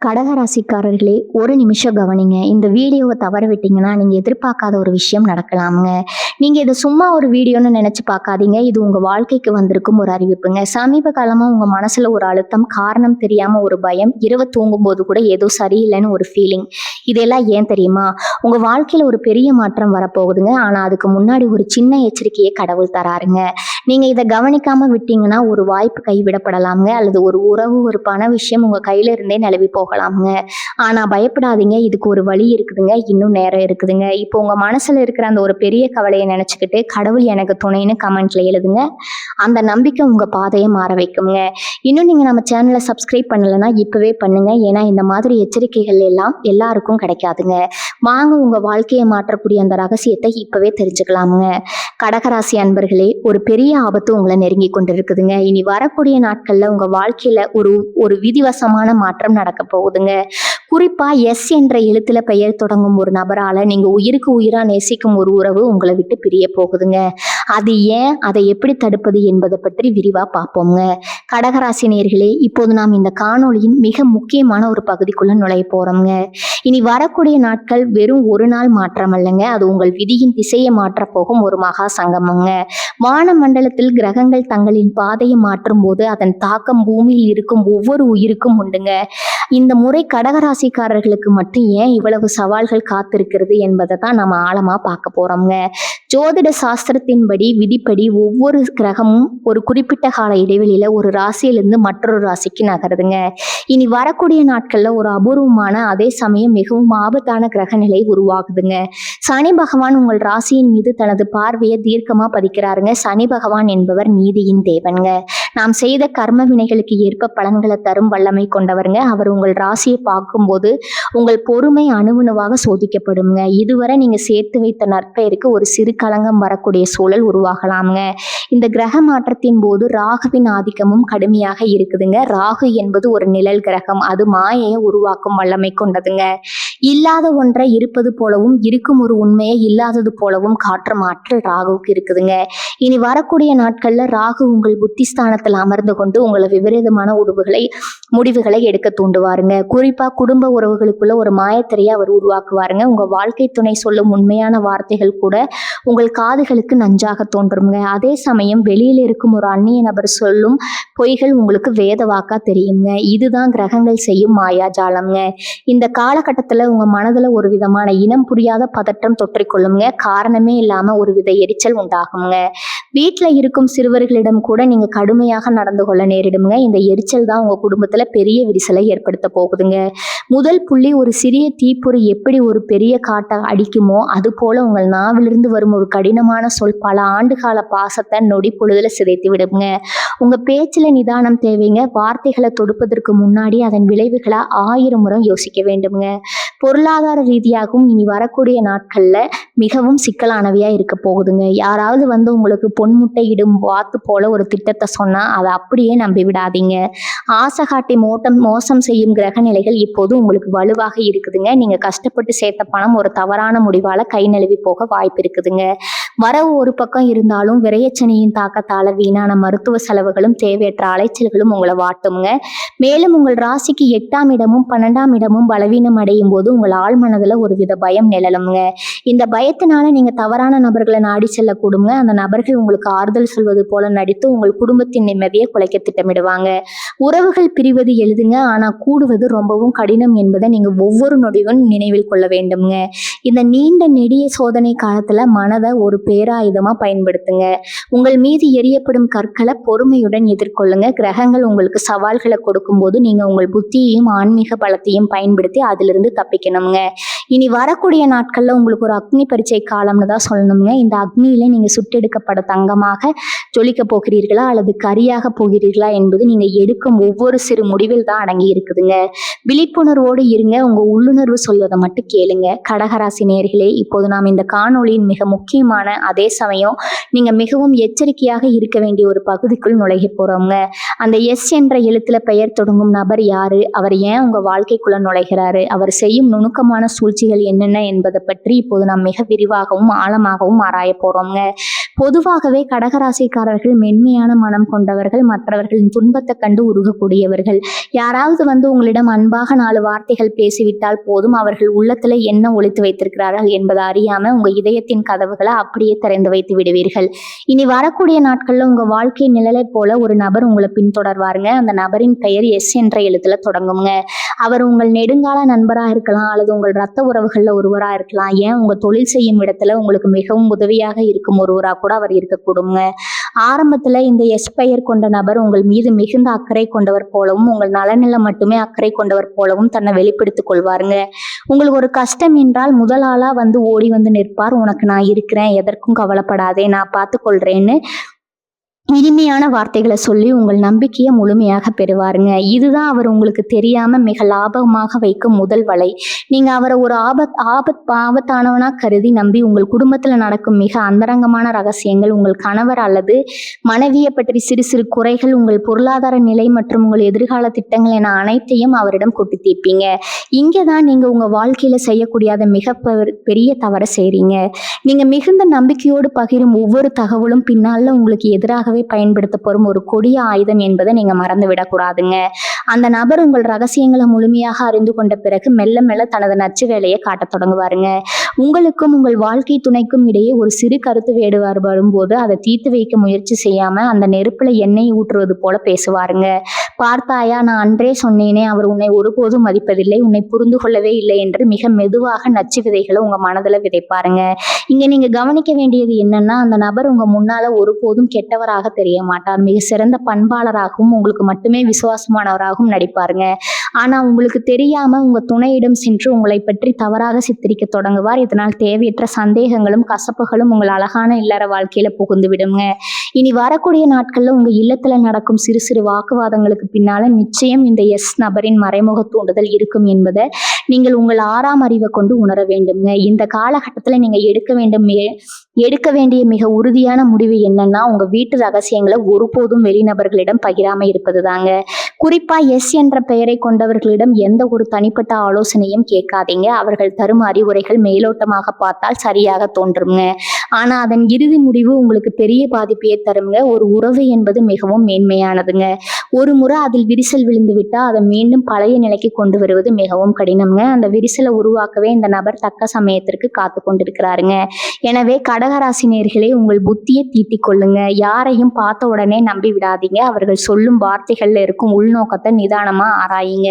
கடகராசிக்காரர்களே, ஒரு நிமிஷம் கவனிங்க. இந்த வீடியோவை தவற விட்டீங்கன்னா, நீங்க எதிர்பார்க்காத ஒரு விஷயம் நடக்கலாமுங்க. நீங்க இத சும்மா ஒரு வீடியோன்னு நெனச்சு பார்க்காதீங்க. இது உங்க வாழ்க்கைக்கு வந்திருக்கும் ஒரு அறிவிப்புங்க. சமீப காலமா உங்க மனசுல ஒரு அழுத்தம், காரணம் தெரியாம ஒரு பயம், இரவு தூங்கும்போது கூட ஏதோ சரியில்லைன்னு ஒரு ஃபீலிங். இதெல்லாம் ஏன் தெரியுமா? உங்க வாழ்க்கையில ஒரு பெரிய மாற்றம் வரப்போகுதுங்க. ஆனா அதுக்கு முன்னாடி ஒரு சின்ன எச்சரிக்கையை கடவுள் தராருங்க. நீங்க இத கவனிக்காம விட்டீங்கன்னா, ஒரு வாய்ப்பு கைவிடப்படலாம்ங்க. அல்லது ஒரு உறவு, ஒரு பண விஷயம் உங்க கையில இருந்தே நழுவி போகலாம்ங்க. ஆனா பயப்படாதீங்க. இதுக்கு ஒரு வழி இருக்குதுங்க. இன்னும் நேரம் இருக்குதுங்க. இப்போ உங்க மனசுல இருக்கிற அந்த ஒரு பெரிய கவலைய நெனச்சுக்கிட்டு, கடவுள் எனக்கு துணைன்னு கமெண்ட்ல எழுதுங்க. அந்த நம்பிக்கை உங்க பாதைய மாற வைக்குங்க. இன்னும் நீங்க நம்ம சேனல சப்ஸ்கிரைப் பண்ணலன்னா இப்பவே பண்ணுங்க. ஏன்னா இந்த மாதிரி எச்சரிக்கைகள் எல்லாம் எல்லாருக்கும் கிடைக்காதுங்க. வாங்க உங்க வாழ்க்கையை மாற்றக்கூடிய அந்த ரகசியத்தை இப்பவே தெரிஞ்சுக்கலாமுங்க. கடகராசி அன்பர்களே, ஒரு பெரிய ஆபத்து உங்களை நெருங்கி கொண்டிருக்குதுங்க. இனி வரக்கூடிய நாட்கள்ல உங்க வாழ்க்கையில ஒரு ஒரு விதிவசமான மாற்றம் நடக்க போகுதுங்க. குறிப்பா எஸ் என்ற எழுத்துல பெயர் தொடங்கும் ஒரு நபரால நீங்க உயிருக்கு உயிரா நேசிக்கும் ஒரு உறவு உங்களை விட்டு பிரிய போகுதுங்க. அது ஏன், அதை எப்படி தடுப்பது என்பதை பற்றி விரிவா பார்ப்போங்க. கடகராசி நேயர்களே, இப்போது நாம் இந்த காணொளியின் மிக முக்கியமான ஒரு பகுதிக்குள்ள நுழைய போறோம்ங்க. இனி வரக்கூடிய நாட்கள் வெறும் ஒரு நாள் மாற்றம் அல்லங்க, அது உங்கள் விதியின் திசையை மாற்ற போகும் ஒரு மகா சங்கமங்க. வான மண்டலத்தில் கிரகங்கள் தங்களின் பாதையை மாற்றும் போது அதன் தாக்கம் பூமியில் இருக்கும் ஒவ்வொரு உயிருக்கும் உண்டுங்க. இந்த முறை கடகராசிக்காரர்களுக்கு மட்டும் ஏன் இவ்வளவு சவால்கள் காத்திருக்கிறது என்பதை தான் நம்ம ஆழமா பார்க்க போறோம்ங்க. ஜோதிட சாஸ்திரத்தின்படி, விதிப்படி ஒவ்வொரு கிரகமும் ஒரு குறிப்பிட்ட கால இடைவெளியில ஒரு ராசியிலிருந்து மற்றொரு ராசிக்கு நகருதுங்க. இனி வரக்கூடிய நாட்கள்ல ஒரு அபூர்வமான, அதே சமயம் மிகவும் ஆபத்தான கிரக நிலை உருவாகுதுங்க. சனி பகவான் உங்கள் ராசியின் மீது தனது பார்வையை தீர்க்கமா பதிக்கிறாருங்க. சனி பகவான் என்பவர் நீதியின் தேவன்ங்க. நாம் செய்த கர்ம வினைகளுக்கு ஏற்ப பலன்களை தரும் வல்லமை கொண்டவருங்க. அவர் உங்கள் ராசியை பார்க்கும்போது உங்கள் பொறுமை அணுவணுவாக சோதிக்கப்படுங்க. இதுவரை நீங்க சேர்த்து வைத்த நற்பெயருக்கு ஒரு சிறு களங்கம் வரக்கூடிய சூழல் உருவாகலாம்ங்க. இந்த கிரக மாற்றத்தின் போது ராகுவின் ஆதிக்கமும் கடுமையாக இருக்குதுங்க. ராகு என்பது ஒரு நிழல் கிரகம். அது மாயையை உருவாக்கும் வல்லமை கொண்டதுங்க. இல்லாத ஒன்றை இருப்பது போலவும், இருக்கும் ஒரு உண்மையை இல்லாதது போலவும் காற்றும் ஆற்றல் ராகுவுக்கு இருக்குதுங்க. இனி வரக்கூடிய நாட்கள்ல ராகு உங்கள் புத்திஸ்தானத்தில் அமர்ந்து கொண்டு உங்களை விபரீதமான முடிவுகளை எடுக்க தூண்டுவாருங்க. குறிப்பா குடும்ப உறவுகளுக்குள்ள ஒரு மாயத்திரையை அவர் உருவாக்குவாருங்க. உங்க வாழ்க்கை துணை சொல்லும் உண்மையான வார்த்தைகள் கூட உங்கள் காதுகளுக்கு நஞ்சாக தோன்றுங்க. அதே சமயம் வெளியில் இருக்கும் ஒரு அந்நிய நபர் சொல்லும் பொய்கள் உங்களுக்கு வேத வாக்கா தெரியுங்க. இதுதான் கிரகங்கள் செய்யும் மாயாஜாலம்ங்க. இந்த காலகட்டத்துல உங்க மனதுல ஒரு விதமான இனம் புரியாத பதற்றம் தொற்றிக்கொள்ளுங்க. காரணமே இல்லாம ஒரு வித எரிச்சல் உண்டாகுங்க. வீட்டுல இருக்கும் சிறுவர்களிடம் கூட நீங்க கடுமையாக நடந்து கொள்ள நேரிடுங்க. இந்த எரிச்சல் தான் உங்க குடும்பத்துல பெரிய விரிசலை ஏற்படுத்த போகுதுங்க. முதல் புள்ளி, ஒரு சிறிய தீப்பொறி எப்படி ஒரு பெரிய காட்டை அடிக்குமோ அது போல உங்கள் நாவிலிருந்து வரும் ஒரு கடினமான சொல் பல ஆண்டுகால பாசத்தை நொடி பொழுதுல சிதைத்து விடுங்க. உங்க பேச்சுல நிதானம் தேவைங்க. வார்த்தைகளை தொடுப்பதற்கு முன்னாடி அதன் விளைவுகளை 1000 முறை யோசிக்க வேண்டுங்க. பொருளாதார ரீதியாகவும் இனி வரக்கூடிய நாட்கள்ல மிகவும் சிக்கலானவையா இருக்க போகுதுங்க. யாராவது வந்து உங்களுக்கு பொன்முட்டை இடும் வாத்து போல ஒரு திட்டத்தை சொன்னா அதை அப்படியே நம்பி விடாதீங்க. ஆசை காட்டி மோசம் செய்யும் கிரக நிலைகள் இப்போது உங்களுக்கு வலுவாக இருக்குதுங்க. நீங்க கஷ்டப்பட்டு சேர்த்த பணம் ஒரு தவறான முடிவால கை நழுவி போக வாய்ப்பு இருக்குதுங்க. வரவு ஒரு பக்கம் இருந்தாலும் விரயச்சனியின் தாக்கத்தால வீணான மருத்துவ செலவுகளும் தேவையற்ற அலைச்சல்களும் உங்களை வாட்டுங்க. மேலும் உங்கள் ராசிக்கு 8ஆம் இடமும் 12ஆம் இடமும் பலவீனம் அடையும் போது உங்கள் ஆழ் மனதுல ஒரு வித பயம் நிழலுங்க. இந்த பயத்தினால நீங்க தவறான நபர்களை நாடி செல்லக்கூடுங்க. அந்த நபர்கள் உங்களுக்கு ஆறுதல் சொல்வது போல நடித்து உங்கள் குடும்பத்தின் நிம்மதியை குலைக்க திட்டமிடுவாங்க. உறவுகள் பிரிவது எளிதுங்க, ஆனா கூடுவது ரொம்பவும் கடினம் என்பதை நீங்க ஒவ்வொரு நொடியும் நினைவில் கொள்ள வேண்டும்ங்க. இந்த நீண்ட நெடிய சோதனை காலத்துல மனதை ஒரு பேராயுதமா பயன்படுத்துங்க. உங்கள் மீது எரியப்படும் கற்களை பொறுமையுடன் எதிர்கொள்ளுங்க. கிரகங்கள் உங்களுக்கு சவால்களை கொடுக்கும் போது நீங்க உங்கள் புத்தியையும் ஆன்மீக பலத்தையும் பயன்படுத்தி அதிலிருந்து தப்பிக்கணுங்க. இனி வரக்கூடிய நாட்கள்ல உங்களுக்கு ஒரு அக்னி பரீட்சை காலம்னு தான் சொல்லணுங்க. இந்த அக்னியில நீங்க சுட்டெடுக்கப்பட தங்கமாக ஜொலிக்க போகிறீர்களா அல்லது கரியாக போகிறீர்களா என்பது நீங்க எடுக்கும் ஒவ்வொரு சிறு முடிவில் தான் அடங்கி இருக்குதுங்க. விழிப்புணர்வோடு இருங்க. உங்க உள்ளுணர்வு சொல்வதை மட்டும் கேளுங்க. கடகராசி நேயர்களே, இப்போது நாம் இந்த காணொளியின் மிக முக்கியமான, அதே சமயம் நீங்க மிகவும் எச்சரிக்கையாக இருக்க வேண்டிய ஒரு பகுதிக்குள் நுழைய போறோங்க. அந்த எஸ் என்ற எழுத்துல பெயர் தொடங்கும் நபர் யாரு, அவர் ஏன் உங்க வாழ்க்கைக்குள்ள நுழைகிறாரு, அவர் செய்யும் நுணுக்கமான சூழ்ச்சிகள் என்னென்ன என்பதை பற்றி இப்போது நாம் மிக விரிவாகவும் ஆழமாகவும் ஆராய போறோங்க. பொதுவாகவே கடகராசிக்காரர்கள் மென்மையான மனம் கொண்டவர்கள், மற்றவர்களின் துன்பத்தை கண்டு உருகக்கூடியவர்கள். யாராவது வந்து உங்களிடம் அன்பாக 4 வார்த்தைகள் பேசிவிட்டால் போதும், அவர்கள் உள்ளத்துல என்ன ஒளித்து வைத்திருக்கிறார்கள் என்பதை அறியாம உங்க இதயத்தின் கதவுகளை அப்படியே திறந்து வைத்து விடுவீர்கள். இனி வரக்கூடிய நாட்கள்ல உங்க வாழ்க்கை நிழலை போல ஒரு நபர் உங்களை பின்தொடர்வாருங்க. அந்த நபரின் பெயர் எஸ் என்ற எழுத்துல தொடங்குங்க. அவர் உங்கள் நெடுங்கால நண்பராக இருக்கலாம், அல்லது உங்கள் ரத்த உறவுகள்ல ஒருவராக இருக்கலாம், ஏன் உங்க தொழில் செய்யும் இடத்துல உங்களுக்கு மிகவும் உதவியாக இருக்கும் ஒருவராக கூட அவர் இருக்கக்கூடுங்க. ஆரம்பத்துல இந்த எஸ் பெயர் கொண்ட நபர் உங்கள் மீது மிகுந்த அக்கறை கொண்டவர் போலவும், உங்கள் நலனில மட்டுமே அக்கறை கொண்டவர் போலவும் தன்னை வெளிப்படுத்திக் கொள்வாருங்க. உங்களுக்கு ஒரு கஷ்டம் என்றால் முதல் ஆளா வந்து ஓடி வந்து நிற்பார். உனக்கு நான் இருக்கிறேன், எதற்கும் கவலைப்படாதே, நான் பார்த்துக்கொள்றேன்னு இனிமையான வார்த்தைகளை சொல்லி உங்கள் நம்பிக்கையை முழுமையாக பெறுவாருங்க. இதுதான் அவர் உங்களுக்கு தெரியாம மிக லாபமாக வைக்கும் முதல் வலை. நீங்க அவரை ஒரு ஆபத்தானவனா கருதி நம்பி உங்கள் குடும்பத்துல நடக்கும் மிக அந்தரங்கமான ரகசியங்கள், உங்கள் கணவர் அல்லது மனைவியை பற்றி சிறு சிறு குறைகள், உங்கள் பொருளாதார நிலை மற்றும் உங்கள் எதிர்கால திட்டங்கள் என அனைத்தையும் அவரிடம் கொட்டி தீர்ப்பீங்க. இங்கேதான் நீங்க உங்க வாழ்க்கையில செய்யக்கூடியாத மிக பெரிய தவறை செய்றீங்க. நீங்க மிகுந்த நம்பிக்கையோடு பகிரும் ஒவ்வொரு தகவலும் பின்னால உங்களுக்கு எதிராகவே பயன்படுத்தப்படும் ஒரு கொடிய ஆயுதம் என்பதை நீங்க மறந்து விடக்கூடாதுங்க. அந்த நபர் உங்கள் ரகசியங்களை முழுமையாக அறிந்து கொண்ட பிறகு மெல்ல மெல்ல தனது நச்சு வேலையை காட்டத் தொடங்குவாருங்க. உங்களுக்கும் உங்கள் வாழ்க்கை துணைக்கும் இடையே ஒரு சிறு கருத்து வேறுபாடு வரும்போது அதை தீர்த்து வைக்க முயற்சி செய்யாம அந்த நெருப்புல எண்ணெய் ஊற்றுவது போல பேசுவாருங்க. பார்த்தாயா, நான் அன்றே சொன்னேனே, அவர் உன்னை ஒருபோதும் மதிப்பதில்லை, உன்னை புரிந்து கொள்ளவே இல்லை என்று மிக மெதுவாக நச்சு விதைகளை உங்க மனதுல விதைப்பாருங்க. இங்க நீங்க கவனிக்க வேண்டியது என்னன்னா, அந்த நபர் உங்க முன்னால ஒருபோதும் கெட்டவராக தெரிய மாட்டார். மிக சிறந்த பண்பாளராகவும் உங்களுக்கு மட்டுமே விசுவாசமானவராகவும் நடிப்பாருங்க. ஆனா உங்களுக்கு தெரியாம உங்க துணையிடம் சென்று உங்களை பற்றி தவறாக சித்தரிக்க தொடங்குவார். இதனால் தேவையற்ற சந்தேகங்களும் கசப்புகளும் உங்கள் அழகான இல்லற வாழ்க்கையில புகுந்து விடுங்க. இனி வரக்கூடிய நாட்கள்ல உங்க இல்லத்துல நடக்கும் சிறு சிறு வாக்குவாதங்களுக்கு பின்னால நிச்சயம் இந்த எஸ் நபரின் மறைமுக தூண்டுதல் இருக்கும் என்பதை நீங்கள் உங்கள் 6ஆம் அறிவை கொண்டு உணர வேண்டுங்க. இந்த காலகட்டத்துல நீங்க எடுக்க வேண்டிய மிக உறுதியான முடிவு என்னன்னா, உங்க வீட்டு ரகசியங்களை ஒருபோதும் வெளிநபர்களிடம் பகிராம இருப்பது தாங்க. குறிப்பா எஸ் என்ற பெயரை கொண்டவர்களிடம் எந்த ஒரு தனிப்பட்ட ஆலோசனையும் கேட்காதீங்க. அவர்கள் தரும் அறிவுரைகள் மேலோட்டமாக பார்த்தால் சரியாக தோன்றுங்க, ஆனா அதன் இறுதி முடிவு உங்களுக்கு பெரிய பாதிப்பையே தருங்க. ஒரு உறவு என்பது மிகவும் மேன்மையானதுங்க. ஒரு முறை அதில் விரிசல் விழுந்து விட்டா அதை மீண்டும் பழைய நிலைக்கு கொண்டு வருவது மிகவும் கடினம்ங்க. அந்த விரிசலை உருவாக்கவே இந்த நபர் தக்க சமயத்திற்கு காத்து கொண்டிருக்கிறாருங்க. எனவே கடகராசி நேயர்களே, உங்கள் புத்தியை தீட்டிக் கொள்ளுங்க. யாரையும் பார்த்த உடனே நம்பி விடாதீங்க. அவர்கள் சொல்லும் வார்த்தைகள்ல இருக்கும் உள்நோக்கத்தை நிதானமா ஆராயுங்க.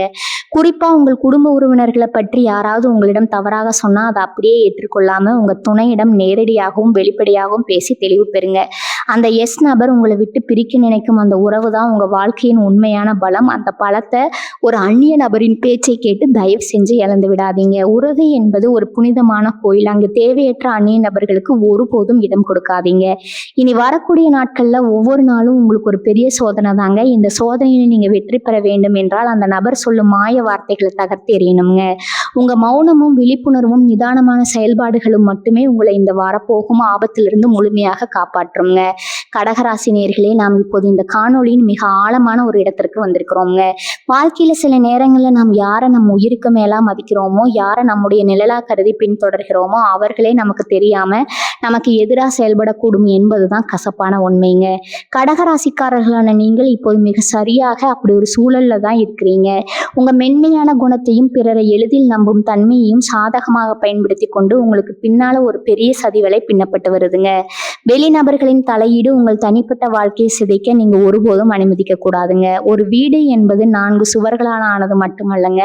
குறிப்பா உங்கள் குடும்ப உறவினர்களை பற்றி யாராவது உங்களிடம் தவறாக சொன்னா அதை அப்படியே ஏற்றுக்கொள்ளாம உங்க துணையிடம் நேரடியாகவும் வெளிப்படையாகவும் பேசி தெளிவு பெறுங்க. அந்த எஸ் நபர் உங்களை விட்டு பிரிக்க நினைக்கும் அந்த உறவு தான் உங்க வாழ்க்கையின் உண்மையான பலம். அந்த பலத்தை ஒரு அந்நிய நபரின் பேச்சை கேட்டு தயவு செஞ்சு இழந்து விடாதீங்க. உறவு என்பது ஒரு புனிதமான கோயில். அங்கு தேவையற்ற அந்நிய நபர்களுக்கு ஒருபோதும் இடம் கொடுக்காதீங்க. இனி வரக்கூடிய நாட்கள்ல ஒவ்வொரு நாளும் உங்களுக்கு ஒரு பெரிய சோதனை தாங்க. இந்த சோதனையை நீங்க வெற்றி பெற வேண்டும் என்றால் அந்த நபர் சொல்லும் மாய வார்த்தைகளை தகர்த்து எறியணுங்க. உங்க மௌனமும் விழிப்புணர்வும் நிதானமான செயல்பாடுகளும் மட்டுமே உங்களை இந்த வரப்போகும் ஆபத்திலிருந்து முழுமையாக காப்பாற்றுங்க. கடகராசி நேயர்களே, நாம் இப்போது இந்த காணொளியின் மிக ஆழமான ஒரு இடத்திற்கு வந்திருக்கிறோங்க. வாழ்க்கையில சில நேரங்கள்ல நாம் யாரை நம்ம உயிருக்கு மேலா மதிக்கிறோமோ, யாரை நம்முடைய நிழலா கருதி பின்தொடர்கிறோமோ அவர்களே நமக்கு தெரியாம நமக்கு எதிராக செயல்படக்கூடும் என்பதுதான் கசப்பான உண்மைங்க. கடகராசிக்காரர்களான நீங்கள் இப்போது மிக சரியாக அப்படி ஒரு சூழல்ல தான் இருக்கிறீங்க. உங்க மென்மையான குணத்தையும் பிறரை எளிதில் நம்பும் தன்மையையும் சாதகமாக பயன்படுத்தி கொண்டு உங்களுக்கு பின்னால ஒரு பெரிய சதிவலை பின்னப்பட்டு வருதுங்க. வெளிநபர்களின் தலையீடு உங்கள் தனிப்பட்ட வாழ்க்கையை சிதைக்க நீங்க ஒருபோதும் அனுமதிக்க கூடாதுங்க. ஒரு வீடு என்பது 4 சுவர்களால் ஆனது மட்டுமல்லங்க,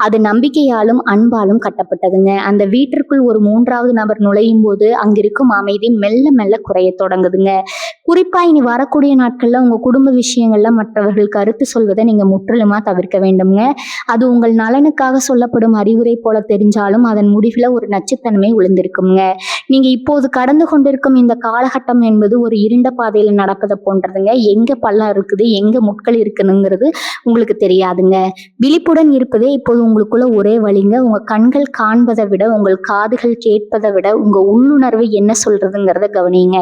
அது நம்பிக்கையாலும் அன்பாலும் கட்டப்பட்டதுங்க. அந்த வீட்டிற்குள் ஒரு 3வது நபர் நுழையும் போது அங்கிருக்கும் அமைதி மெல்ல மெல்ல குறைய தொடங்குதுங்க. குறிப்பா இனி வரக்கூடிய நாட்கள்ல உங்க குடும்ப விஷயங்கள்ல மற்றவர்கள் கருத்து சொல்வதை நீங்க முற்றிலுமா தவிர்க்க வேண்டும்ங்க. அது உங்கள் நலனுக்காக சொல்லப்படும் அறிவுரை போல தெரிஞ்சாலும் அதன் முடிவுல ஒரு நச்சுத்தன்மை விழுந்திருக்குங்க. நீங்க இப்போது கடந்து கொண்டிருக்கும் இந்த காலகட்டம் என்பது ஒரு இருண்ட பாதையில நடப்பதை போன்றதுங்க. எங்க பள்ளம் இருக்குது, எங்க முட்கள் இருக்குதுங்கிறது உங்களுக்கு தெரியாதுங்க. விழிப்புடன் இருப்பதே இப்போது உங்களுக்குள்ள ஒரே வழிங்க. உங்க கண்கள் காண்பதை விட, உங்கள் காதுகள் கேட்பதை விட உங்க உள்ளுணர்வு என்ன சொல்றதுங்கிறத கவனிங்க.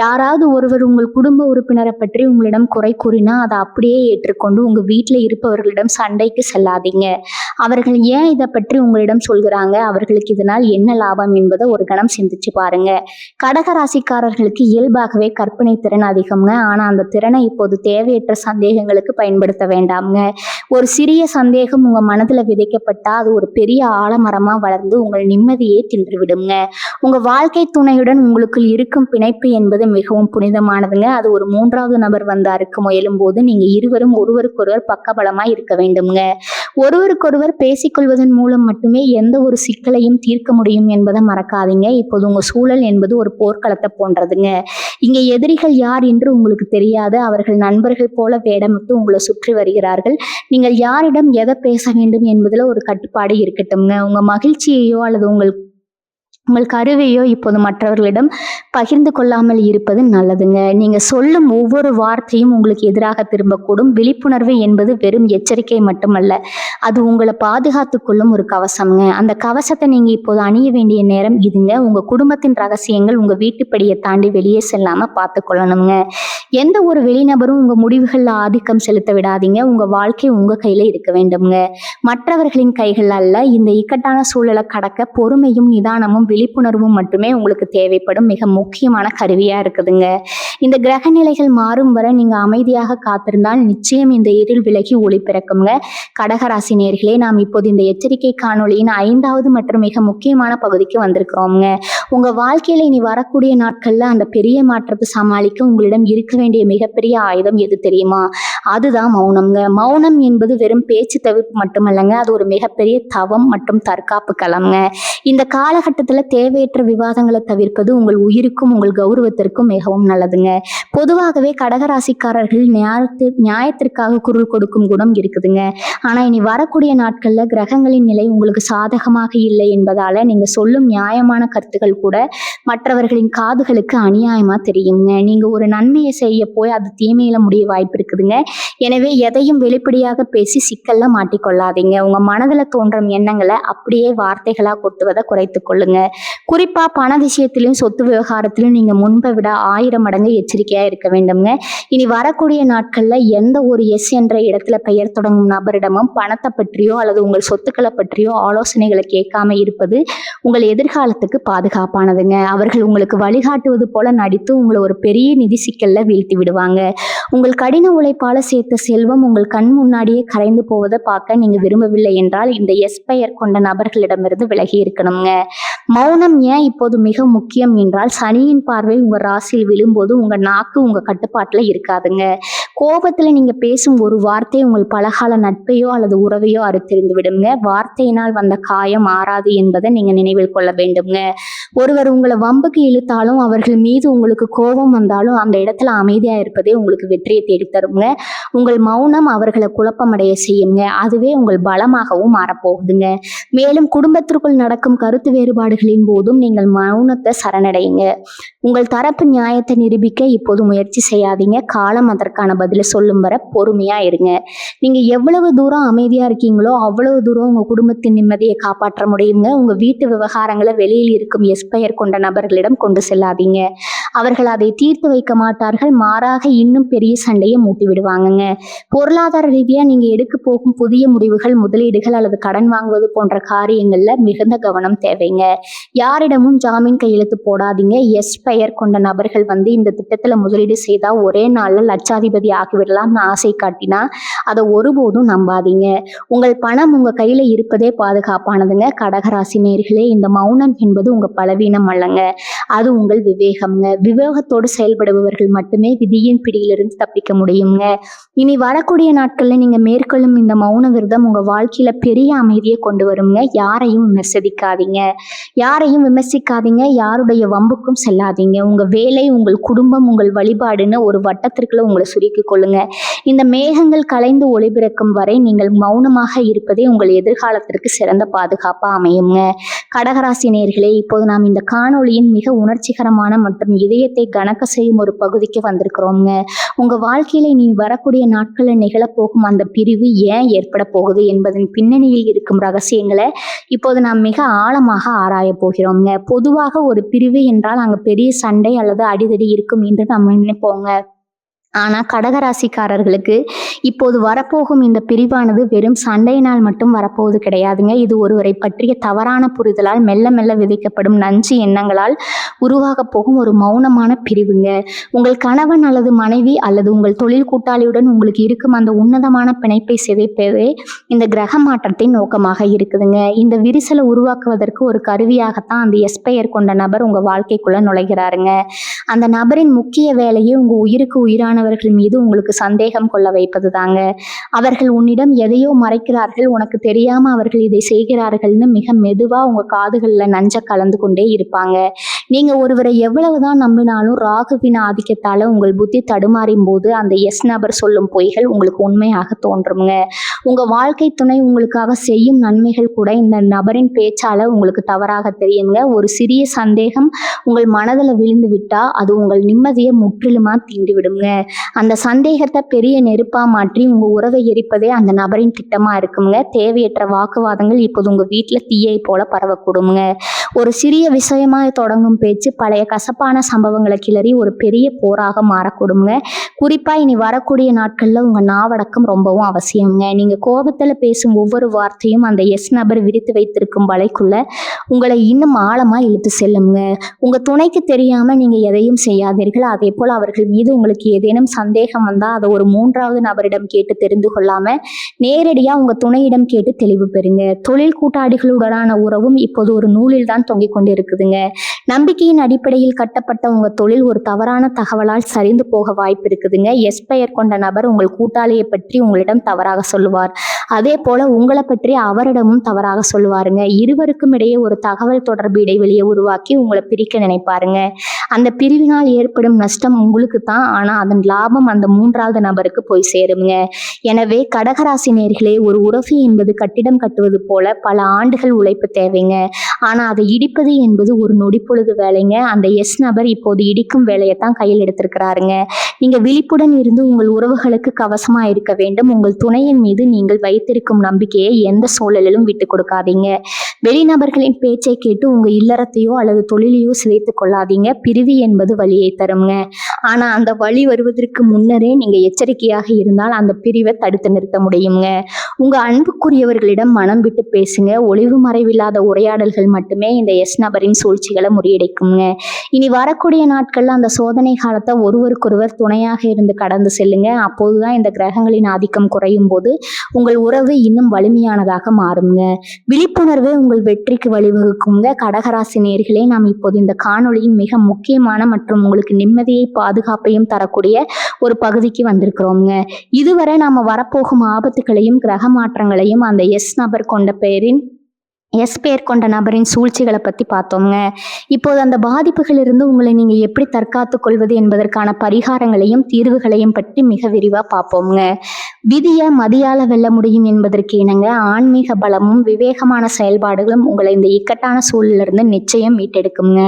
யாராவது ஒருவர் உங்கள் குடும்ப உறுப்பினரை பற்றி உங்களிடம் குறை கூறினா அதை அப்படியே ஏற்றுக்கொண்டு உங்க வீட்டில் இருப்பவர்களிடம் சண்டைக்கு செல்லாதீங்க. அவர்கள் ஏன் இதை பற்றி உங்களிடம் சொல்கிறாங்க, அவர்களுக்கு இதனால் என்ன லாபம் என்பதை ஒரு கணம் சிந்திச்சு பாருங்க. கடகராசிக்காரர்களுக்கு இயல்பாகவே கற்பனை திறன் அதிகம்ங்க. ஆனா அந்த திறனை இப்போது தேவையற்ற சந்தேகங்களுக்கு பயன்படுத்த வேண்டாம்ங்க. ஒரு சிறிய சந்தேகம் உங்க மனதுல விதைக்கப்பட்டா அது ஒரு பெரிய ஆலமரமா வளர்ந்து உங்கள் நிம்மதியை தின்றுவிடுங்க. உங்க வாழ்க்கை துணையுடன் உங்களுக்குள் இருக்கும் பிணைப்பு என்பது மிகவும் புனிதமானதுங்க. அது ஒரு மூன்றாவது நபர் வந்து அறுக்க முயலும் போது நீங்க இருவரும் ஒருவருக்கொருவர் பக்கபலமா இருக்க வேண்டும்ங்க. ஒருவருக்கொருவர் பேசிக்கொள்வதன் மூலம் மட்டுமே எந்த ஒரு சிக்கலையும் தீர்க்க முடியும் என்பதை மறக்காதீங்க. இப்போது உங்க சூழல் என்பது ஒரு போர்க்களத்தை போன்றதுங்க. இங்க எதிரிகள் யார் என்று உங்களுக்கு தெரியாது. அவர்கள் நண்பர்கள் போல வேடமிட்டு உங்களை சுற்றி வருகிறார்கள். நீங்கள் யாரிடம் எதை பேச வேண்டும் என்பதுல ஒரு கட்டுப்பாடு இருக்கட்டும்ங்க. உங்க மகிழ்ச்சியையோ அல்லது உங்கள் கருவையோ இப்போது மற்றவர்களிடம் பகிர்ந்து கொள்ளாமல் இருப்பது நல்லதுங்க. நீங்க சொல்லும் ஒவ்வொரு வார்த்தையும் உங்களுக்கு எதிராக திரும்பக்கூடும். விழிப்புணர்வு என்பது வெறும் எச்சரிக்கை மட்டுமல்ல, அது உங்களை பாதுகாத்து கொள்ளும் ஒரு கவசம்ங்க. அந்த கவசத்தை நீங்க இப்போது அணிய வேண்டிய நேரம் இதுங்க. உங்க குடும்பத்தின் ரகசியங்கள் உங்க வீட்டுப்படியை தாண்டி வெளியே செல்லாம பார்த்து கொள்ளணுங்க. எந்த ஒரு வெளிநபரும் உங்க முடிவுகள்ல ஆதிக்கம் செலுத்த விடாதீங்க. உங்க வாழ்க்கை உங்க கையில இருக்க வேண்டும்ங்க, மற்றவர்களின் கைகள் அல்ல. இந்த இக்கட்டான சூழலை கடக்க பொறுமையும் நிதானமும் விழிப்புணர்வும் மட்டுமே உங்களுக்கு தேவைப்படும் மிக முக்கியமான கருவியா இருக்குதுங்க. இந்த கிரக நிலைகள் மாறும் வரை நீங்க அமைதியாக காத்திருந்தால் நிச்சயம் இந்த இருள் விலகி ஒளி பிறக்குங்க. கடகராசி நேயர்களே, நாம் இப்போது இந்த எச்சரிக்கை காணொளியின் 5வது மற்றும் மிக முக்கியமான பகுதிக்கு வந்திருக்கிறோம்ங்க. உங்க வாழ்க்கையில இனி வரக்கூடிய நாட்கள்ல அந்த பெரிய மாற்றத்தை சமாளிக்க உங்களிடம் இருக்க வேண்டிய மிகப்பெரிய ஆயுதம் எது தெரியுமா? அதுதான் மௌனம்ங்க. மௌனம் என்பது வெறும் பேச்சு தவிர்ப்பு மட்டுமல்லங்க, அது ஒரு மிகப்பெரிய தவம் மற்றும் தற்காப்பு களம்ங்க. இந்த காலகட்டத்துல தேவையற்ற விவாதங்களை தவிர்ப்பது உங்கள் உயிருக்கும் உங்கள் கௌரவத்திற்கும் மிகவும் நல்லதுங்க. பொதுவாகவே கடகராசிக்காரர்கள் நியாயத்திற்காக குரல் கொடுக்கும் குணம் இருக்குதுங்க. ஆனா இனி வரக்கூடிய நாட்கள்ல கிரகங்களின் நிலை உங்களுக்கு சாதகமாக இல்லை என்பதால நீங்க சொல்லும் நியாயமான கருத்துக்கள் கூட மற்றவர்களின் காதுகளுக்கு அநியாயமா தெரியுங்க. நீங்க ஒரு நன்மையை செய்ய போய் அது தீமையில முடிய வாய்ப்பு இருக்குதுங்க. எனவே எதையும் வெளிப்படையாக பேசி சிக்கல்ல மாட்டிக்கொள்ளாதீங்க. உங்க மனதுல தோன்றும் எண்ணங்களை அப்படியே வார்த்தைகளா கொட்டுவதை குறைத்துக் கொள்ளுங்க. குறிப்பா பண விஷயத்திலும் சொத்து விவகாரத்திலும் நீங்க முன்பை விட 1000 மடங்கு எச்சரிக்கையா இருக்க வேண்டும்ங்க. இனி வரக்கூடிய நாட்கள்ல எந்த ஒரு எஸ் என்ற இடத்துல பெயர் தொடங்கும் நபரிடமும் பணத்தை பற்றியோ அல்லது உங்கள் சொத்துக்களை பற்றியோ ஆலோசனைகளை கேட்காம இருப்பது உங்கள் எதிர்காலத்துக்கு பாதுகாப்பானதுங்க. அவர்கள் உங்களுக்கு வழிகாட்டுவது போல நடித்து உங்களை ஒரு பெரிய நிதி சிக்கல்ல வீழ்த்தி விடுவாங்க. உங்கள் கடின உழைப்பால சேர்த்த செல்வம் உங்கள் கண் முன்னாடியே கரைந்து போவதை பார்க்க நீங்க விரும்பவில்லை என்றால் இந்த எஸ் பெயர் கொண்ட நபர்களிடமிருந்து விலகி இருக்கணுங்க. மௌனம் ஏன் இப்போது மிக முக்கியம் என்றால், சனியின் பார்வை உங்க ராசியில் விழும்போது உங்க நாக்கு உங்க கட்டுப்பாட்டுல இருக்காதுங்க. கோபத்துல நீங்க பேசும் ஒரு வார்த்தை உங்கள் பலகால நட்பையோ அல்லது உறவையோ அறுத்தெறிந்து விடுங்க. வார்த்தையினால் வந்த காயம் ஆறாது என்பதை நீங்க நினைவில் கொள்ள வேண்டும்ங்க. ஒருவர் உங்களை வம்புக்கு இழுத்தாலும் அவர்கள் மீது உங்களுக்கு கோபம் வந்தாலும் அந்த இடத்துல அமைதியா இருப்பதே உங்களுக்கு வெற்றியை தேடித்தருங்க. உங்கள் மௌனம் அவர்களை குழப்பமடைய செய்யுங்க. அதுவே உங்கள் பலமாகவும் மாறப்போகுதுங்க. மேலும் குடும்பத்திற்குள் நடக்கும் கருத்து வேறுபாடுகளின் போதும் நீங்கள் மௌனத்தை சரணடையுங்க. உங்கள் தரப்பு நியாயத்தை நிரூபிக்க இப்போது முயற்சி செய்யாதீங்க. காலம் அதற்கான பதிலை சொல்லும் வரை பொறுமையா இருங்க. நீங்க எவ்வளவு தூரம் அமைதியா இருக்கீங்களோ அவ்வளவு தூரம் உங்க குடும்பத்தின் நிம்மதியை காப்பாற்ற முடியுங்க. உங்க வீட்டு விவகாரங்களை வெளியில் இருக்கும் எஸ் பெயர் கொண்ட நபர்களிடம் கொண்டு செல்லாதீங்க. அவர்கள் அதை தீர்த்து வைக்க மாட்டார்கள். மாறாக இன்னும் பெரிய சண்டையை மூட்டி விடுவாங்கங்க. பொருளாதார ரீதியா நீங்க எடுக்க போகும் புதிய முடிவுகள், முதலீடுகள் அல்லது கடன் வாங்குவது போன்ற காரியங்கள்ல மிகுந்த கவனம் தேவைங்க. யாரிடமும் ஜாமீன் கையெழுத்து போடாதீங்க. எஸ் பெயர் கொண்ட நபர்கள் வந்து இந்த திட்டத்துல முதலீடு செய்தா ஒரே நாள்ல லட்சாதிபதி ஆகிவிடலாம்னு ஆசை காட்டினா அதை ஒருபோதும் நம்பாதீங்க. உங்கள் பணம் உங்க கையில இருப்பதே பாதுகாப்பானதுங்க. கடகராசி நேயர்களே, இந்த மௌனம் என்பது உங்க பலவீனம் அல்லங்க, அது உங்கள் விவேகம்ங்க. விவேகத்தோடு செயல்படுபவர்கள் மட்டுமே விதியின் பிடியிலிருந்து தப்பிக்க முடியுங்க. இனி வரக்கூடிய நாட்கள்ல நீங்க மேற்கொள்ளும் இந்த மௌன விரதம் உங்க வாழ்க்கையில பெரிய அமைதியை கொண்டு வருங்க. யாரையும் விமர்சிக்காதீங்க. யாருடைய வம்புக்கும் செல்லாதீங்க. உங்க வேலை, உங்கள் குடும்பம், உங்கள் வழிபாடுன்னு ஒரு வட்டத்திற்குள்ள உங்களை சுருக்கி உருவாக்கி கொள்ளுங்க. இந்த மேகங்கள் கலைந்து ஒளிபிறக்கும் வரை நீங்கள் மௌனமாக இருப்பதே உங்கள் எதிர்காலத்திற்கு சிறந்த பாதுகாப்பா அமையுங்க. கடகராசி நேயர்களே, இப்போது நாம் இந்த காணொளியின் மிக உணர்ச்சிகரமான மற்றும் இதயத்தை கனக்க செய்யும் ஒரு பகுதிக்கு வந்திருக்கிறோங்க. உங்க வாழ்க்கையில நீ வரக்கூடிய நாட்களில் நிகழப்போகும் அந்த பிரிவு ஏன் ஏற்பட போகுது என்பதன் பின்னணியில் இருக்கும் ரகசியங்களை இப்போது நாம் மிக ஆழமாக ஆராய போகிறோங்க. பொதுவாக ஒரு பிரிவு என்றால் அங்க பெரிய சண்டை அல்லது அடிதடி இருக்கும் என்று நம்ம நினைப்போங்க. ஆனா கடகராசிக்காரர்களுக்கு இப்போது வரப்போகும் இந்த பிரிவானது வெறும் சண்டையினால் மட்டும் வரப்போவது கிடையாதுங்க. இது ஒருவரை பற்றிய தவறான புரிதலால் மெல்ல மெல்ல விதைக்கப்படும் நஞ்சு எண்ணங்களால் உருவாக போகும் ஒரு மௌனமான பிரிவுங்க. உங்கள் கணவன் அல்லது மனைவி அல்லது உங்கள் தொழில் கூட்டாளியுடன் உங்களுக்கு இருக்கும் அந்த உன்னதமான பிணைப்பை சிதைப்பதே இந்த கிரக மாற்றத்தின் நோக்கமாக இருக்குதுங்க. இந்த விரிசலை உருவாக்குவதற்கு ஒரு கருவியாகத்தான் அந்த பெயர் கொண்ட நபர் உங்க வாழ்க்கைக்குள்ள நுழைகிறாருங்க. அந்த நபரின் முக்கிய வேலையே உங்க உயிருக்கு உயிரானவர்கள் மீது உங்களுக்கு சந்தேகம் கொள்ள வைப்பது தாங்க. அவர்கள் உன்னிடம் எதையோ மறைக்கிறார்கள், உனக்கு தெரியாம அவர்கள் இதை செய்கிறார்கள்னு மிக மெதுவா உங்க காதுகள்ல நஞ்ச கலந்து கொண்டே இருப்பாங்க. நீங்க ஒருவரை எவ்வளவுதான் நம்பினாலும் ராகுவின் ஆதிக்கத்தால உங்கள் புத்தி தடுமாறும் போது அந்த நபர் சொல்லும் பொய்கள் உங்களுக்கு உண்மையாக தோன்றுங்க. உங்க வாழ்க்கை துணை உங்களுக்காக செய்யும் நன்மைகள் கூட இந்த நபரின் பேச்சால உங்களுக்கு தவறாக தெரியுங்க. ஒரு சிறிய சந்தேகம் உங்கள் மனதில் விழுந்து விட்டா அது உங்கள் நிம்மதியை முற்றிலுமா தீண்டி விடுங்க. அந்த சந்தேகத்தை பெரிய நெருப்பா மாற்றி உங்க உறவை எரிப்பதே அந்த நபரின் திட்டமா இருக்குங்க. தேவையற்ற வாக்குவாதங்கள் இப்போது உங்க வீட்டுல தீயை போல பரவக்கூடுங்க. ஒரு சிறிய விஷயமா தொடங்கும் பேச்சு பழைய கசப்பான சம்பவங்களை கிளறி ஒரு பெரிய போராக மாறக்கூடுங்க. குறிப்பா இனி வரக்கூடிய நாட்கள்ல உங்க நாவடக்கம் ரொம்பவும் அவசியங்க. நீங்க கோபத்துல பேசும் ஒவ்வொரு வார்த்தையும் அந்த நபர் விரித்து வைத்திருக்கும் வலைக்குள்ள உங்களை இன்னும் ஆழமா இழுத்து செல்லுங்க. உங்க துணைக்கு தெரியாம நீங்க எதையும் செய்யாதீர்கள். அதே போல அவர்கள் மீது உங்களுக்கு ஏதேனும் சந்தேகம் வந்தா அதை ஒரு மூன்றாவது நபரிடம் கேட்டு தெரிந்து கொள்ளாம நேரடியா உங்க துணையிடம் கேட்டு தெளிவு பெறுங்க. தொழில் கூட்டாளிகளுடனான உறவும் இப்போது ஒரு நூலில் தான் தொங்கிக் கொண்டு இருக்குதுங்க. நம்பிக்கையின் அடிப்படையில் கட்டப்பட்ட உங்க தொழில் ஒரு தவறான தகவலால் சரிந்து போக வாய்ப்பு இருக்குதுங்க. பெயர் கொண்ட நபர் உங்கள் கூட்டாளியை பற்றி உங்களிடம் தவறாக சொல்லுவார். அதே போல உங்களை பற்றி அவரிடமும் தவறாக சொல்லுவாருங்க. இருவருக்கும் இடையே ஒரு தகவல் தொடர்பு இடைவெளியை உருவாக்கி உங்களை பிரிக்க நினைப்பாருங்க. அந்த பிரிவினால் ஏற்படும் நஷ்டம் உங்களுக்கு தான், ஆனா அதன் லாபம் அந்த மூன்றாவது நபருக்கு போய் சேருங்க. எனவே கடகராசி நேயர்களே, ஒரு உறவு என்பது கட்டிடம் கட்டுவது போல பல ஆண்டுகள் உழைப்பு தேவைங்க. ஆனா அதை இடிப்பது என்பது ஒரு நொடிப்பொழுது வேலைங்க. அந்த நபர் இப்போது இடிக்கும் வேலையைத்தான் கையில் எடுத்திருக்கிறாருங்க. நீங்க விழிப்புடன் இருந்து உங்கள் உறவுகளுக்கு கவசமா இருக்க வேண்டும். உங்கள் துணையின் மீது நீங்கள் வைத்திருக்கும் நம்பிக்கையை எந்த சூழலிலும் விட்டு கொடுக்காதீங்க. வெளிநபர்களின் பேச்சை கேட்டு உங்க இல்லறத்தையோ அல்லது தொழிலையோ சிதைத்துக் கொள்ளாதீங்க. பிரிவு என்பது வலியை தருங்க. ஆனா அந்த வலி வருவதற்கு முன்னரே நீங்க எச்சரிக்கையாக இருந்தால் அந்த பிரிவை தடுத்து நிறுத்த முடியுங்க. உங்க அன்புக்குரியவர்களிடம் மனம் விட்டு பேசுங்க. ஒளிவு மறைவில்லாத உரையாடல்கள் மட்டுமே இந்த நபரின் சூழ்ச்சிகளை முறியடிக்குங்க. இனி வரக்கூடிய நாட்கள்ல அந்த சோதனை காலத்தை ஒருவருக்கொருவர் துணையாக இருந்து கடந்து செல்லுங்க. அப்போதுதான் இந்த கிரகங்களின் ஆதிக்கம் குறையும் போது உங்கள் உறவு இன்னும் வலிமையானதாக மாறுங்க. விழிப்புணர்வே உங்கள் வெற்றிக்கு வழிவகுக்குங்க. கடகராசி நேயர்களே, நாம் இப்போது இந்த காணொளியின் மிக முக்கியமான மற்றும் உங்களுக்கு நிம்மதியை பாதுகாப்பையும் தரக்கூடிய ஒரு பகுதிக்கு வந்திருக்கிறோங்க. இதுவரை நாம வரப்போகும் ஆபத்துகளையும் கிரக மாற்றங்களையும் அந்த நபர் கொண்ட பெயர் கொண்ட நபரின் சூழ்ச்சிகளை பத்தி பார்த்தோங்க. இப்போது அந்த பாதிப்புகளிலிருந்து உங்களை நீங்க எப்படி தற்காத்து கொள்வது என்பதற்கான பரிகாரங்களையும் தீர்வுகளையும் பற்றி மிக விரிவா பார்ப்போங்க. விதியை மதியால வெல்ல முடியும் என்பதற்கு இணங்க ஆன்மீக பலமும் விவேகமான செயல்பாடுகளும் உங்களை இந்த இக்கட்டான சூழலிருந்து நிச்சயம் மீட்டெடுக்குங்க.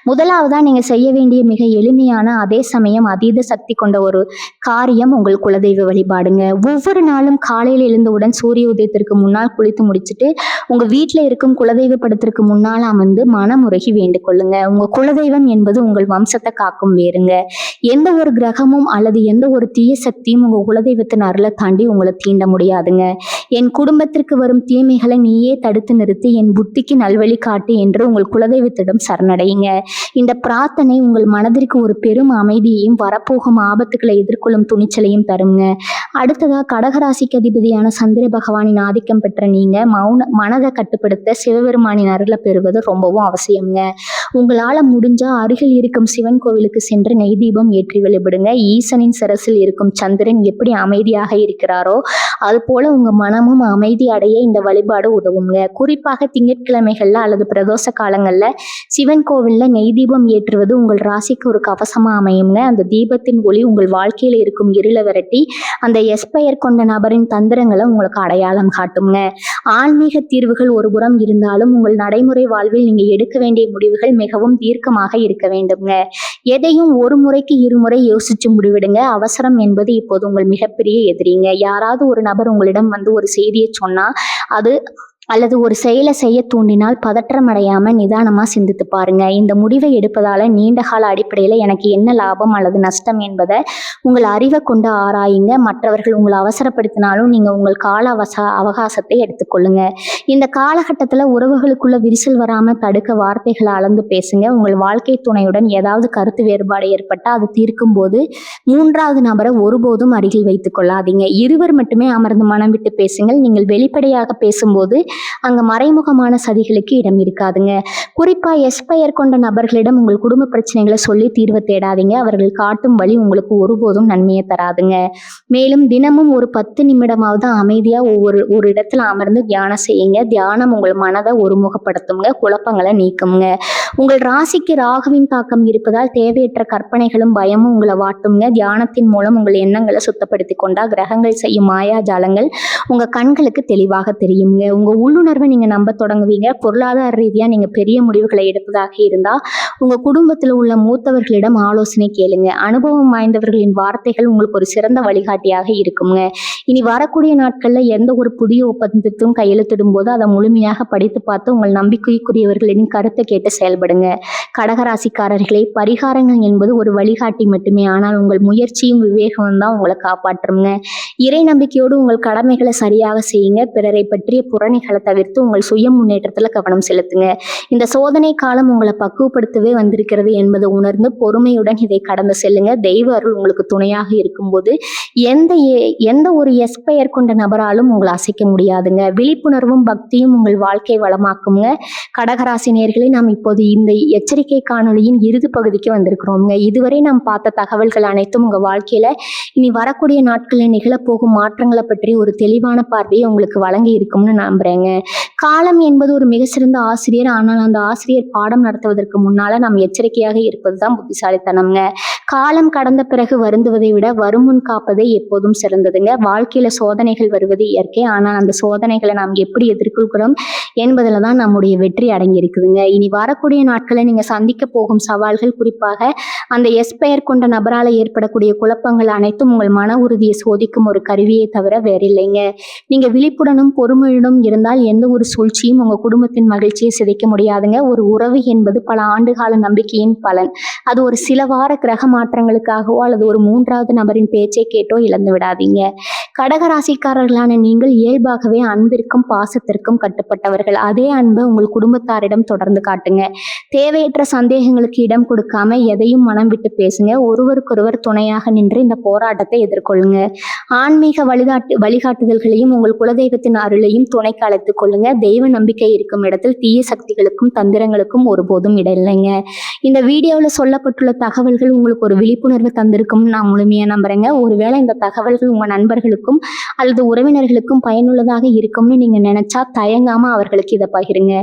முதலாவதா நீங்க செய்ய வேண்டிய மிக எளிமையான அதே சமயம் அதீத சக்தி கொண்ட ஒரு காரியம் உங்கள் குலதெய்வ வழிபாடுங்க. ஒவ்வொரு நாளும் காலையில் எழுந்தவுடன் சூரிய உதயத்திற்கு முன்னால் குளித்து முடிச்சுட்டு உங்க வீட்டுல இருக்கும் குலதெய்வ படத்திற்கு முன்னால் அமர்ந்து மனமுருகி வேண்டிக் கொள்ளுங்க. உங்க குலதெய்வம் என்பது உங்கள் வம்சத்தை காக்கும் வேறுங்க. எந்த ஒரு கிரகமும் அல்லது எந்த ஒரு தீய சக்தியும் உங்க குலதெய்வத்தின் அருளை தாண்டி உங்களை தீண்ட முடியாதுங்க. என் குடும்பத்திற்கு வரும் தீமைகளை நீயே தடுத்து நிறுத்தி என் புத்திக்கு நல்வழி காட்டு என்று உங்கள் குலதெய்வத்திடம் சரணடையுங்க. இந்த பிரார்த்தனை உங்கள் மனதிற்கு ஒரு பெரும் அமைதியையும் வரப்போகும் ஆபத்துக்களை எதிர்கொள்ளும் துணிச்சலையும் தருங்க. அடுத்ததா கடகராசிக்கு அதிபதியான சந்திர பகவானின் ஆதிக்கம் பெற்ற நீங்க மனதை கட்டுப்படுத்த சிவபெருமானின் அருளை பெறுவது ரொம்பவும் அவசியம்ங்க. உங்களால் முடிஞ்சால் அருகில் இருக்கும் சிவன் கோவிலுக்கு சென்று நெய் தீபம் ஏற்றி வழிபடுங்க. ஈசனின் சிரசில் இருக்கும் சந்திரன் எப்படி அமைதியாக இருக்கிறாரோ அது போல உங்கள் மனமும் அமைதி அடைய இந்த வழிபாடு உதவுங்க. குறிப்பாக திங்கட்கிழமைகளில் அல்லது பிரதோஷ காலங்களில் சிவன் கோவிலில் நெய் தீபம் ஏற்றுவது உங்கள் ராசிக்கு ஒரு கவசமாக அமையுங்க. அந்த தீபத்தின் ஒளி உங்கள் வாழ்க்கையில் இருக்கும் இருளை விரட்டி அந்த எஸ்பெயர் கொண்ட நபரின் தந்திரங்களை உங்களுக்கு அடையாளம் காட்டுங்க. ஆன்மீக தீர்வுகள் ஒரு புறம் இருந்தாலும் உங்கள் நடைமுறை வாழ்வில் நீங்கள் எடுக்க வேண்டிய முடிவுகள் மிகவும் தீர்க்கமாக இருக்க வேண்டுங்க. எதையும் ஒரு முறைக்கு இருமுறை யோசிச்சு முடிவிடுங்க. அவசரம் என்பது இப்போது உங்கள் மிகப்பெரிய எதிரிங்க. யாராவது ஒரு நபர் உங்களிடம் வந்து ஒரு செய்தியை சொன்னா அது அல்லது ஒரு செயலை செய்ய தூண்டினால் பதற்றம் அடையாமல் நிதானமாக சிந்தித்து பாருங்க. இந்த முடிவை எடுப்பதால் நீண்ட கால அடிப்படையில் எனக்கு என்ன லாபம் அல்லது நஷ்டம் என்பதை உங்கள் அறிவை கொண்டு ஆராயுங்க. மற்றவர்கள் உங்களை அவசரப்படுத்தினாலும் நீங்கள் உங்கள் கால அவகாசத்தை எடுத்துக்கொள்ளுங்க. இந்த காலகட்டத்தில் உறவுகளுக்குள்ள விரிசல் வராமல் தடுக்க வார்த்தைகளை அளந்து பேசுங்க. உங்கள் வாழ்க்கை துணையுடன் ஏதாவது கருத்து வேறுபாடு ஏற்பட்டால் அது தீர்க்கும் போது மூன்றாவது நபரை ஒருபோதும் அருகில் வைத்துக் கொள்ளாதீங்க. இருவர் மட்டுமே அமர்ந்து மனம் விட்டு பேசுங்கள். நீங்கள் வெளிப்படையாக பேசும்போது அங்க மறைமுகமான சதிகளுக்கு இடம் இருக்காதுங்க. குறிப்பா எஸ்பெயர் கொண்ட நபர்களிடம் உங்கள் குடும்ப பிரச்சனைகளை சொல்லி தீர்வு தேடாதீங்க. அவர்கள் காட்டும் வழி உங்களுக்கு ஒருபோதும் நன்மையை தராதுங்க. மேலும் தினமும் ஒரு 10 நிமிடமாவது அமைதியா ஒரு இடத்துல அமர்ந்து தியானம் செய்யுங்க. தியானம் உங்கள் மனதை ஒருமுகப்படுத்துங்க, குழப்பங்களை நீக்குங்க. உங்கள் ராசிக்கு ராகுவின் தாக்கம் இருப்பதால் தேவையற்ற கற்பனைகளும் பயமும் உங்களை வாட்டுங்க. தியானத்தின் மூலம் உங்கள் எண்ணங்களை சுத்தப்படுத்தி கொண்டா கிரகங்கள் செய்யும் மாயாஜாலங்கள் உங்க கண்களுக்கு தெளிவாக தெரியுங்க. உங்க உள்ளுணர்வை நீங்க நம்ப தொடங்குவீங்க. பொருளாதார ரீதியா நீங்க பெரிய முடிவுகளை எடுப்பதாக இருந்தா உங்க குடும்பத்தில் உள்ள மூத்தவர்களிடம் ஆலோசனை கேளுங்க. அனுபவம் வாய்ந்தவர்களின் வார்த்தைகள் உங்களுக்கு ஒரு சிறந்த வழிகாட்டியாக இருக்குங்க. இனி வரக்கூடிய நாட்கள்ல எந்த ஒரு புதிய ஒப்பந்தத்தையும் கையெழுத்திடும் போது அதை முழுமையாக படித்து பார்த்து உங்கள் நம்பிக்கைக்குரியவர்களின் கருத்தை கேட்டு செயல்படுங்க. கடகராசிக்காரர்களே, பரிகாரங்கள் என்பது ஒரு வழிகாட்டி மட்டுமே. ஆனால் உங்கள் முயற்சியும் விவேகமும் தான் உங்களை காப்பாற்றுங்க. இறை நம்பிக்கையோடு உங்கள் கடமைகளை சரியாக செய்யுங்க. பிறரை பற்றிய புறணிகளை தவிர்த்து உங்கள் சுய முன்னேற்றத்தில் கவனம் செலுத்துங்க. இந்த சோதனை காலம் உங்களை பக்குவப்படுத்தவே வந்திருக்கிறது என்பதை உணர்ந்து பொறுமையுடன் இதை கடந்து செல்லுங்க. தெய்வ அருள் உங்களுக்கு துணையாக இருக்கும்போது எந்த ஒரு எஸ்பெயர் கொண்ட நபராலும் உங்களை அசைக்க முடியாதுங்க. விழிப்புணர்வும் பக்தியும் உங்கள் வாழ்க்கை வளமாக்குங்க. கடகராசி நேயர்களே, நாம் இப்போது இந்த எச்சரிக்கை காணொலியின் இறுதி பகுதிக்கு வந்திருக்கிறோங்க. இதுவரை நாம் பார்த்த தகவல்கள் அனைத்தும் உங்க வாழ்க்கையில இனி வரக்கூடிய நாட்களில் நிகழப்போகும் மாற்றங்களை பற்றி ஒரு தெளிவான பார்வையை உங்களுக்கு வழங்கி இருக்கும்னு நம்புறேங்க. காலம் என்பது ஒரு மிக சிறந்த ஆசிரியர். ஆனால் அந்த ஆசிரியர் பாடம் நடத்துவதற்கு முன்னால நாம் எச்சரிக்கையாக இருப்பது தான் புத்திசாலித்தனம்ங்க. காலம் கடந்த பிறகு வருந்துவதை விட வருமுன் காப்பதை எப்போதும் சிறந்ததுங்க. வாழ்க்கையில சோதனைகள் வருவது இயற்கை. ஆனால் அந்த சோதனைகளை நாம் எப்படி எதிர்கொள்கிறோம் என்பதுல தான் நம்முடைய வெற்றி அடங்கி இருக்குதுங்க. இனி வரக்கூடிய நாட்களில் நீங்க சந்திக்க போகும் சவால்கள், குறிப்பாக அந்த எஸ்பெயர் கொண்ட நபரால் ஏற்படக்கூடிய குழப்பங்கள் அனைத்தும் உங்கள் மன உறுதியை சோதிக்கும் ஒரு கருவியை தவிர வேறில்லைங்க. நீங்க விழிப்புடனும் பொறுமையுடன் இருந்தால் எந்த ஒரு சூழ்ச்சியும் உங்க குடும்பத்தின் மகிழ்ச்சியை சிதைக்க முடியாதுங்க. ஒரு உறவு என்பது பல ஆண்டுகால நம்பிக்கையின் பலன். அது ஒரு சில வார கிரக மாற்றங்களுக்காகவோ அல்லது ஒரு மூன்றாவது நபரின் பேச்சை கேட்டோ இழந்து விடாதீங்க. கடகராசிக்காரர்களான நீங்கள் இயல்பாகவே அன்பிற்கும் பாசத்திற்கும் கட்டுப்பட்டவர்கள். அதே அன்பை உங்கள் குடும்பத்தாரிடம் தொடர்ந்து காட்டுங்க. தேவையற்ற சந்தேகங்களுக்கு இடம் கொடுக்காம எதையும் மனம் விட்டு பேசுங்க. ஒருவருக்கொருவர் துணையாக நின்று இந்த போராட்டத்தை எதிர்கொள்ளுங்க. ஆன்மீக வழிகாட்டுதல்களையும் உங்கள் குலதெய்வத்தின் அருளையும் துணைக்கு அழைத்துக் கொள்ளுங்க. தெய்வ நம்பிக்கை இருக்கும் இடத்தில் தீய சக்திகளுக்கும் தந்திரங்களுக்கும் ஒருபோதும் இடமில்லைங்க. இந்த வீடியோவில் சொல்லப்பட்டுள்ள தகவல்கள் உங்களுக்கு ஒரு விழிப்புணர்வு தந்திருக்கும் நான் முழுமையாக நம்புறேங்க. ஒருவேளை இந்த தகவல்கள் உங்க நண்பர்களுக்கும் அல்லது உறவினர்களுக்கும் பயனுள்ளதாக இருக்கும்னு நீங்க நினைச்சா தயங்காம அவர்களுக்கு இதை பகிருங்க.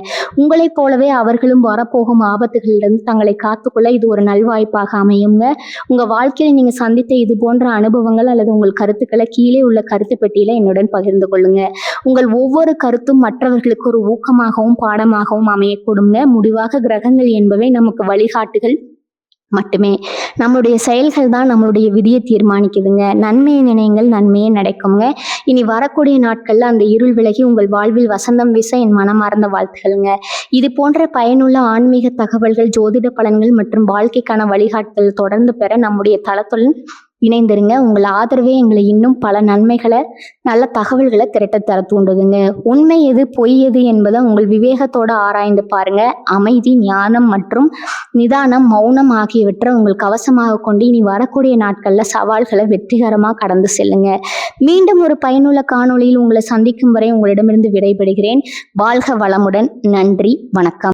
உங்களைப் போலவே அவர்களும் வரப்போகும் ஆபத்துகளிலிருந்து தங்களை காத்துக்கொள்ள இது ஒரு நல்வாய்ப்பாக அமையுங்க. உங்க வாழ்க்கையில நீங்க சந்தித்த இது போன்ற அனுபவங்கள் அல்லது உங்கள் கருத்துக்களை கீழே உள்ள கருத்து பெட்டியில என்னுடன் பகிர்ந்து கொள்ளுங்க. உங்கள் ஒவ்வொரு கருத்தும் மற்றவர்களுக்கு ஒரு ஊக்கமாகவும் பாடமாகவும் அமையக்கூடுங்க. முடிவாக கிரகங்கள் என்பவை நமக்கு வழிகாட்டுகள் மட்டுமே. நம்மளுடைய செயல்கள் தான் நம்மளுடைய விதியை தீர்மானிக்குதுங்க. நன்மையை நினைங்கள், நன்மையே நடக்குங்க. இனி வரக்கூடிய நாட்கள்ல அந்த இருள் விலகி உங்கள் வாழ்வில் வசந்தம் வீச என் மனமார்ந்த வாழ்த்துகளுங்க. இது போன்ற பயனுள்ள ஆன்மீக தகவல்கள், ஜோதிட பலன்கள் மற்றும் வாழ்க்கைக்கான வழிகாட்டுதல் தொடர்ந்து பெற நம்முடைய தளத்துடன் இணைந்திருங்க. உங்கள் ஆதரவே எங்களை இன்னும் பல நன்மைகளை, நல்ல தகவல்களை திரட்ட தர தூண்டுதுங்க. உண்மை எது பொய் எது என்பதை உங்கள் விவேகத்தோட ஆராய்ந்து பாருங்க. அமைதி, ஞானம் மற்றும் நிதானம், மௌனம் ஆகியவற்றை உங்கள் கவசமாக கொண்டு இனி வரக்கூடிய நாட்கள்ல சவால்களை வெற்றிகரமாக கடந்து செல்லுங்க. மீண்டும் ஒரு பயனுள்ள காணொளியில் உங்களை சந்திக்கும் வரை உங்களிடமிருந்து விடைபெறுகிறேன். வாழ்க வளமுடன். நன்றி, வணக்கம்.